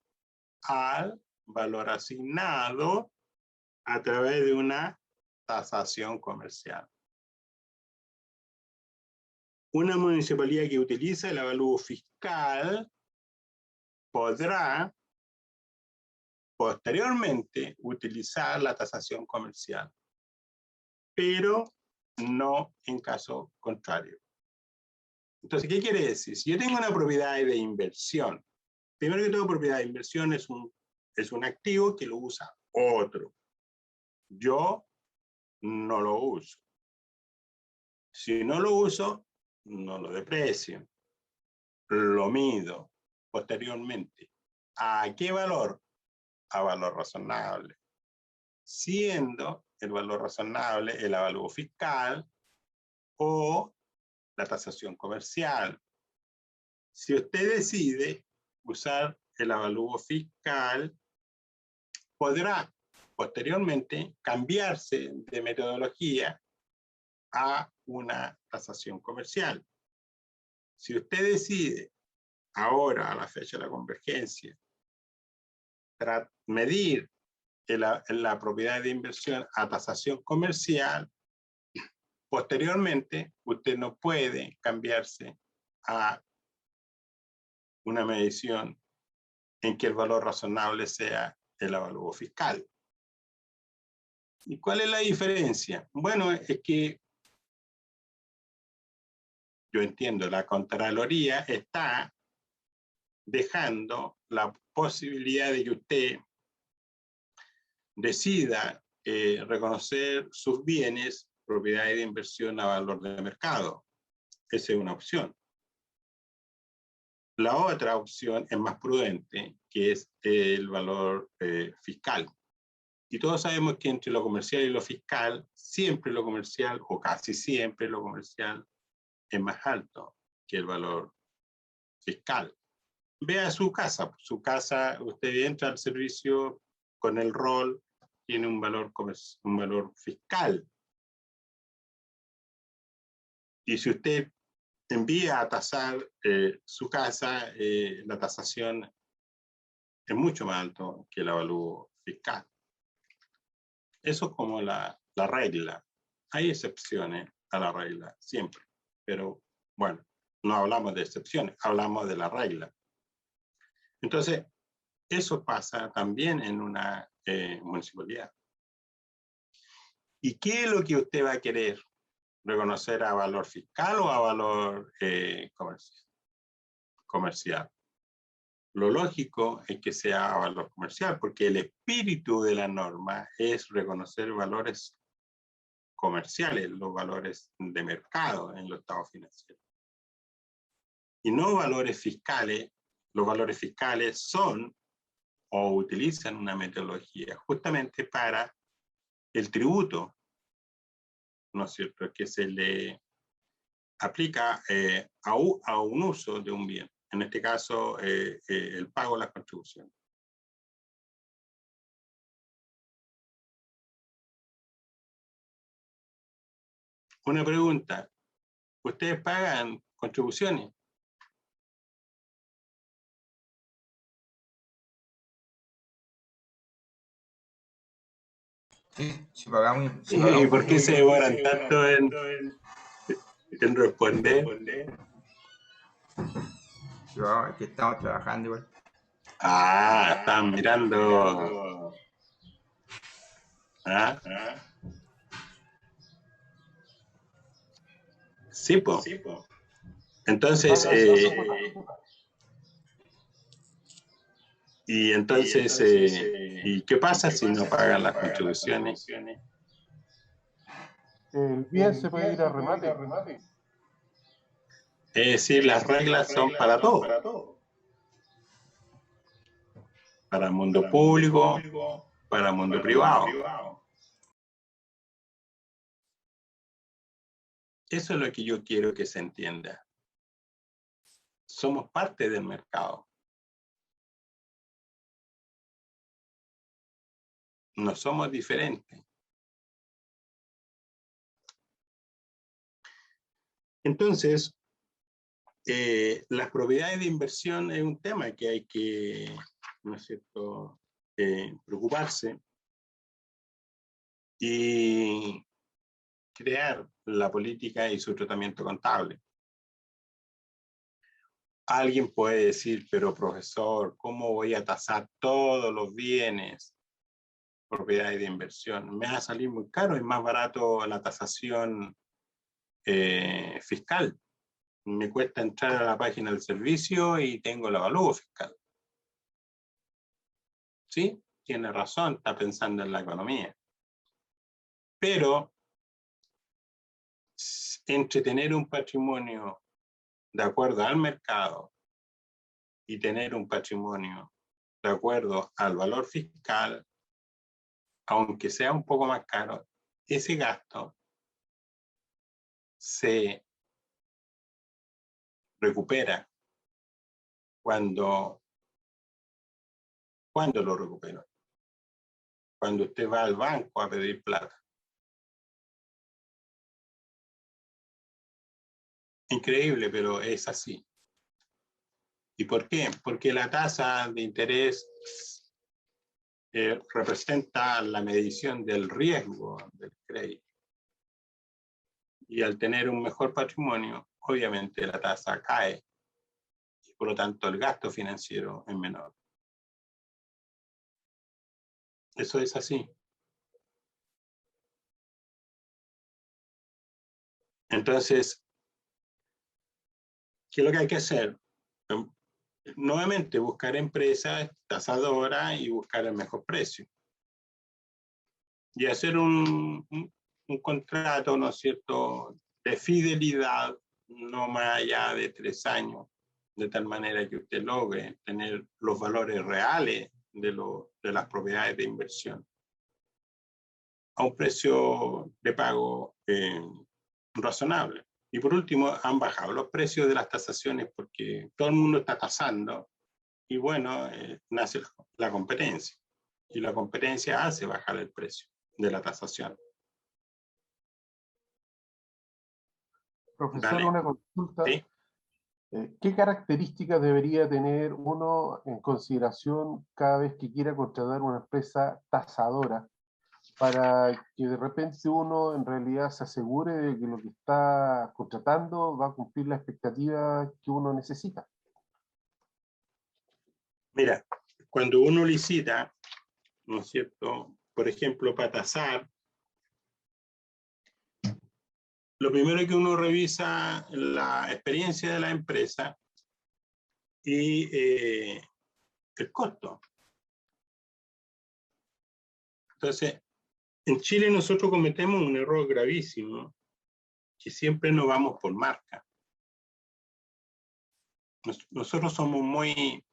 al valor asignado a través de una tasación comercial. Una municipalidad que utiliza el avalúo fiscal podrá posteriormente utilizar la tasación comercial, pero no en caso contrario. Entonces, ¿qué quiere decir? Si yo tengo una propiedad de inversión, primero que todo, propiedad de inversión es un activo que lo usa otro. Yo no lo uso. Si no lo uso, no lo deprecio. Lo mido posteriormente. ¿A qué valor? A valor razonable. Siendo el valor razonable el avalúo fiscal o la tasación comercial. Si usted decide usar el avalúo fiscal, podrá posteriormente cambiarse de metodología a una tasación comercial. Si usted decide ahora, a la fecha de la convergencia, medir la propiedad de inversión a tasación comercial, posteriormente usted no puede cambiarse a una medición en que el valor razonable sea el avalúo fiscal. ¿Y cuál es la diferencia? Bueno, es que yo entiendo, la Contraloría está dejando la posibilidad de que usted decida reconocer sus bienes, propiedades de inversión a valor de mercado. Esa es una opción. La otra opción es más prudente, que es el valor fiscal. Y todos sabemos que entre lo comercial y lo fiscal, siempre lo comercial, o casi siempre lo comercial, es más alto que el valor fiscal. vea su casa. Su casa, usted entra al servicio con el rol, tiene un valor fiscal. Y si usted envía a tasar su casa, la tasación es mucho más alto que el avalúo fiscal. Eso es como la regla. Hay excepciones a la regla, siempre. Pero, bueno, no hablamos de excepciones, hablamos de la regla. Entonces, eso pasa también en una municipalidad. ¿Y qué es lo que usted va a querer? ¿Reconocer a valor fiscal o a valor comercial? Lo lógico es que sea a valor comercial, porque el espíritu de la norma es reconocer valores comerciales, los valores de mercado en los estados financieros. Y no valores fiscales. Los valores fiscales son o utilizan una metodología justamente para el tributo, ¿no es cierto?, que se le aplica a un uso de un bien. En este caso, el pago de las contribuciones. Una pregunta. ¿Ustedes pagan contribuciones? Sí, sí pagamos. ¿Y por qué se demoran tanto en responder? Yo, es que estamos trabajando igual. Ah, están mirando. ¿Ah? Sí, po. Entonces, ¿y qué pasa si no pagan las contribuciones? El bien se puede ir a remate. Es decir, las reglas son para todo. Para el mundo público, para el mundo privado. Eso es lo que yo quiero que se entienda. Somos parte del mercado. No somos diferentes. Entonces, las propiedades de inversión es un tema que hay que, ¿no es cierto?, preocuparse y crear la política y su tratamiento contable. Alguien puede decir, pero profesor, ¿cómo voy a tasar todos los bienes, propiedades de inversión? Me va a salir muy caro, es más barato la tasación fiscal. Me cuesta entrar a la página del servicio y tengo el avalúo fiscal. Sí, tiene razón, está pensando en la economía. Pero entre tener un patrimonio de acuerdo al mercado y tener un patrimonio de acuerdo al valor fiscal, aunque sea un poco más caro, ese gasto se recupera cuando lo recupera. Cuando usted va al banco a pedir plata. Increíble, pero es así. ¿Y por qué? Porque la tasa de interés representa la medición del riesgo del crédito. Y al tener un mejor patrimonio, obviamente la tasa cae. Y por lo tanto el gasto financiero es menor. Eso es así. Entonces, ¿qué es lo que hay que hacer? Nuevamente, buscar empresas tasadoras y buscar el mejor precio. Y hacer un contrato, ¿no es cierto?, de fidelidad, no más allá de 3 años, de tal manera que usted logre tener los valores reales de las propiedades de inversión a un precio de pago razonable. Y por último, han bajado los precios de las tasaciones porque todo el mundo está tasando y bueno, nace la competencia. Y la competencia hace bajar el precio de la tasación. Profesor, Dale. una consulta. ¿Sí? ¿Qué características debería tener uno en consideración cada vez que quiera contratar una empresa tasadora para que de repente uno en realidad se asegure de que lo que está contratando va a cumplir la expectativa que uno necesita? Mira, cuando uno licita, ¿no es cierto? Por ejemplo, para tasar, lo primero que uno revisa la experiencia de la empresa y el costo. Entonces, en Chile nosotros cometemos un error gravísimo, que siempre nos vamos por marca. Nosotros somos muy,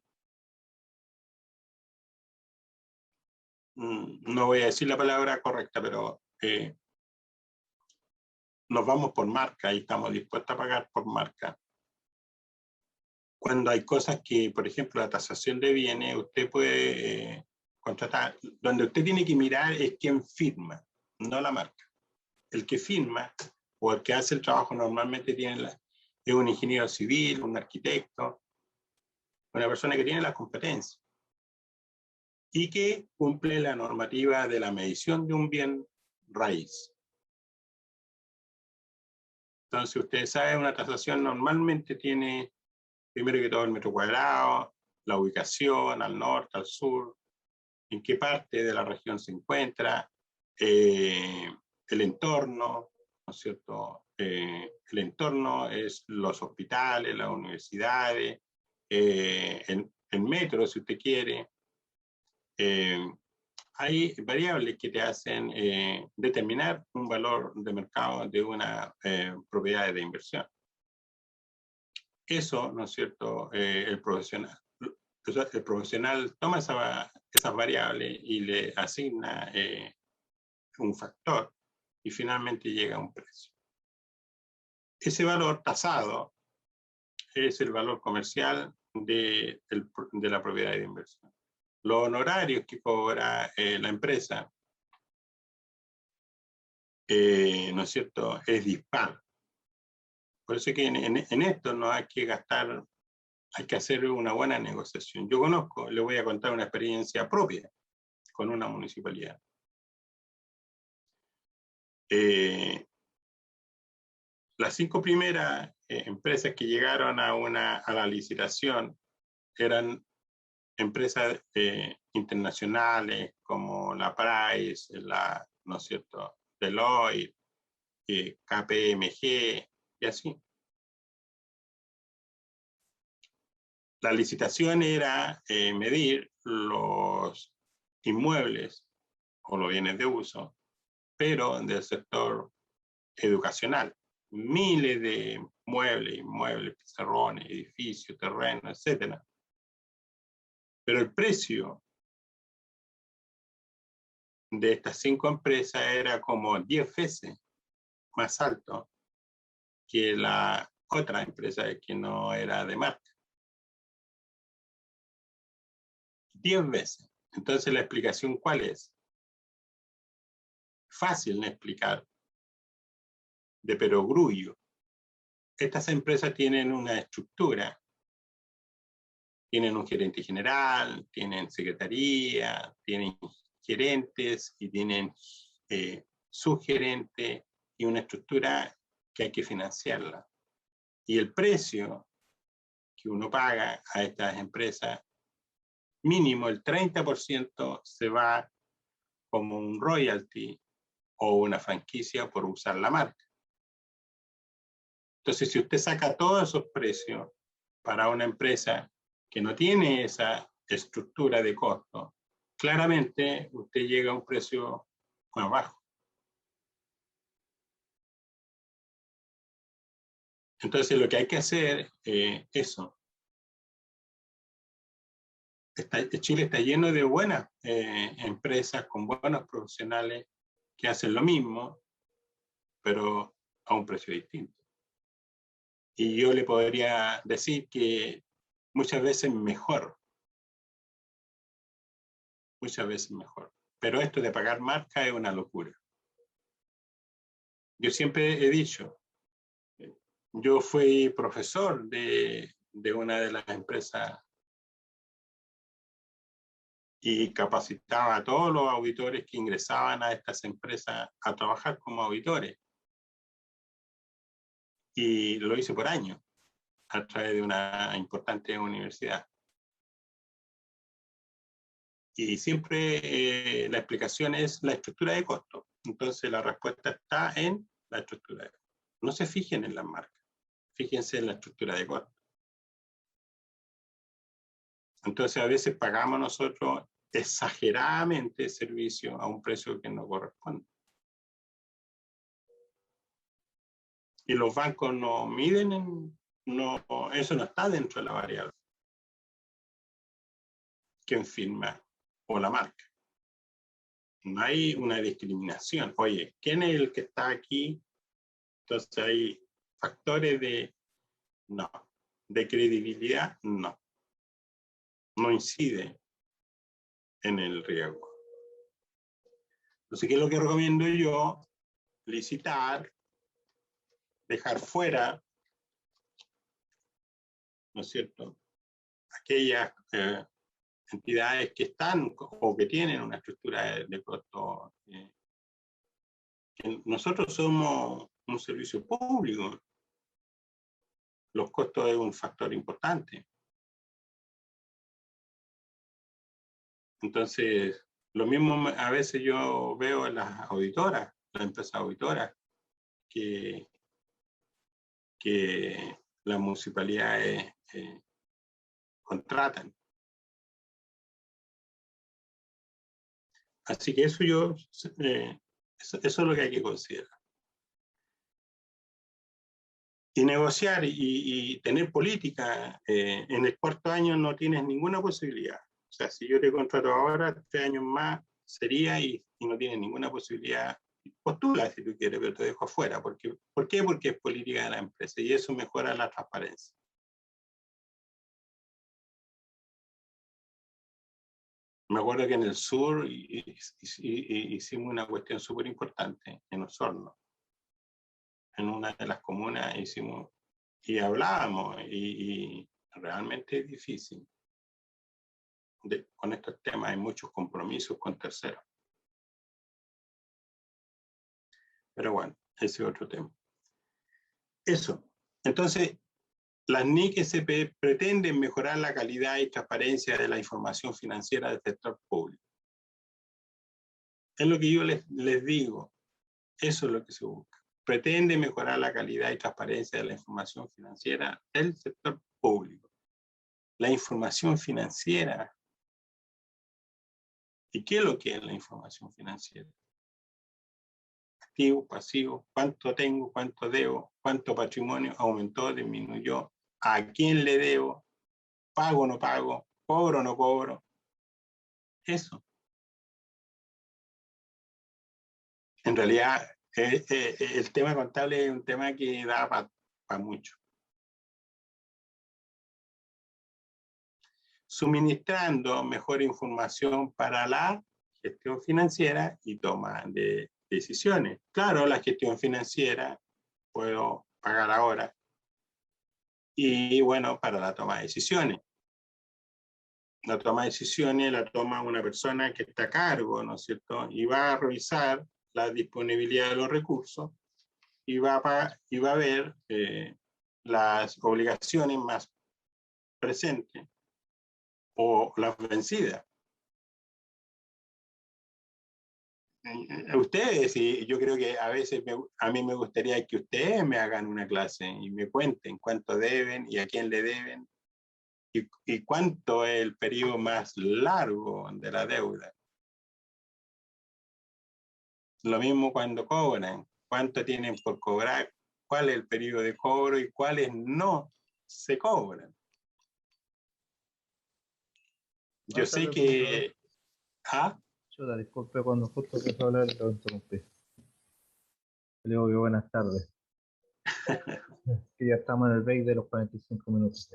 no voy a decir la palabra correcta, pero nos vamos por marca y estamos dispuestos a pagar por marca. Cuando hay cosas que, por ejemplo, la tasación de bienes, usted puede contratar, donde usted tiene que mirar es quién firma, no la marca. El que firma o el que hace el trabajo normalmente es un ingeniero civil, un arquitecto, una persona que tiene las competencias y que cumple la normativa de la medición de un bien raíz. Entonces, ustedes saben, una tasación normalmente tiene, primero que todo, el metro cuadrado, la ubicación, al norte, al sur, en qué parte de la región se encuentra, el entorno, ¿no es cierto? El entorno es los hospitales, las universidades, el metro, si usted quiere. Hay variables que te hacen determinar un valor de mercado de una propiedad de inversión. Eso, ¿no es cierto? El profesional toma esas variables y le asigna un factor y finalmente llega a un precio. Ese valor tasado es el valor comercial de la propiedad de inversión. Los honorarios que cobra la empresa, ¿no es cierto?, es dispar. Por eso es que en esto no hay que gastar, hay que hacer una buena negociación. Yo conozco, le voy a contar una experiencia propia con una municipalidad. Las 5 primeras empresas que llegaron a la licitación eran empresas internacionales como la Price, ¿no es cierto?, Deloitte, KPMG y así. La licitación era medir los inmuebles o los bienes de uso, pero del sector educacional. Miles de inmuebles, pizarrones, edificios, terrenos, etc. Pero el precio de estas 5 empresas era como 10 veces más alto que la otra empresa que no era de marca. 10 veces. Entonces, ¿la explicación cuál es? Fácil de explicar, de perogrullo. Estas empresas tienen una estructura. Tienen un gerente general, tienen secretaría, tienen gerentes y tienen subgerente y una estructura que hay que financiarla. Y el precio que uno paga a estas empresas, mínimo el 30% se va como un royalty o una franquicia por usar la marca. Entonces, si usted saca todos esos precios para una empresa que no tiene esa estructura de costo, claramente usted llega a un precio más bajo. Entonces, lo que hay que hacer es eso. Chile está lleno de buenas empresas con buenos profesionales que hacen lo mismo, pero a un precio distinto. Y yo le podría decir que muchas veces mejor, muchas veces mejor. Pero esto de pagar marca es una locura. Yo siempre he dicho, yo fui profesor de una de las empresas y capacitaba a todos los auditores que ingresaban a estas empresas a trabajar como auditores. Y lo hice por años, a través de una importante universidad. Y siempre la explicación es la estructura de costos. Entonces la respuesta está en la estructura de costos. No se fijen en las marcas, fíjense en la estructura de costos. Entonces a veces pagamos nosotros exageradamente servicio a un precio que no corresponde. Y los bancos no miden, eso no está dentro de la variable. ¿Quién firma? O la marca. No hay una discriminación. Oye, ¿quién es el que está aquí? Entonces hay factores de credibilidad, no incide en el riesgo. Entonces, ¿qué es lo que recomiendo yo? Licitar, dejar fuera, ¿no es cierto?, aquellas entidades que están o que tienen una estructura de costo. Que nosotros somos un servicio público. Los costos es un factor importante. Entonces, lo mismo a veces yo veo en las auditoras, las empresas auditoras, que las municipalidades contratan. Así que eso eso es lo que hay que considerar. Y negociar y tener política, en el cuarto año no tienes ninguna posibilidad. O sea, si yo te contrato ahora, 3 años más sería y no tienes ninguna posibilidad. Postula si tú quieres, pero te dejo afuera. ¿Por qué? Porque es política de la empresa y eso mejora la transparencia. Me acuerdo que en el sur hicimos una cuestión súper importante en Osorno. En una de las comunas hicimos y hablábamos y realmente es difícil. Con estos temas hay muchos compromisos con terceros. Pero bueno, ese es otro tema. Eso. Entonces, las NIC-SP pretenden mejorar la calidad y transparencia de la información financiera del sector público. Es lo que yo les digo. Eso es lo que se busca. Pretende mejorar la calidad y transparencia de la información financiera del sector público. La información financiera. ¿Y qué es lo que es la información financiera? Activo, pasivo, cuánto tengo, cuánto debo, cuánto patrimonio aumentó, disminuyó, a quién le debo, pago o no pago, cobro o no cobro. Eso. En realidad, el tema contable es un tema que da para mucho. Suministrando mejor información para la gestión financiera y toma de decisiones. Claro, la gestión financiera puedo pagar ahora. Y bueno, para la toma de decisiones. La toma de decisiones la toma una persona que está a cargo, ¿no es cierto? Y va a revisar la disponibilidad de los recursos y va a ver las obligaciones más presentes o las vencidas. Ustedes, y yo creo que a veces a mí me gustaría que ustedes me hagan una clase y me cuenten cuánto deben y a quién le deben y cuánto es el periodo más largo de la deuda. Lo mismo cuando cobran, cuánto tienen por cobrar, cuál es el periodo de cobro y cuáles no se cobran. Yo sé que... ¿Ah? Disculpe, cuando justo empezó a hablar, lo interrumpí. Le digo que buenas tardes. Que ya estamos en el break de los 45 minutos.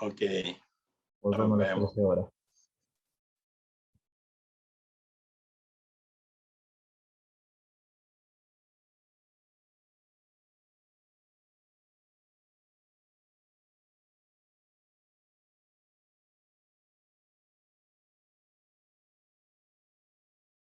Ok. Volvemos a las 13 horas.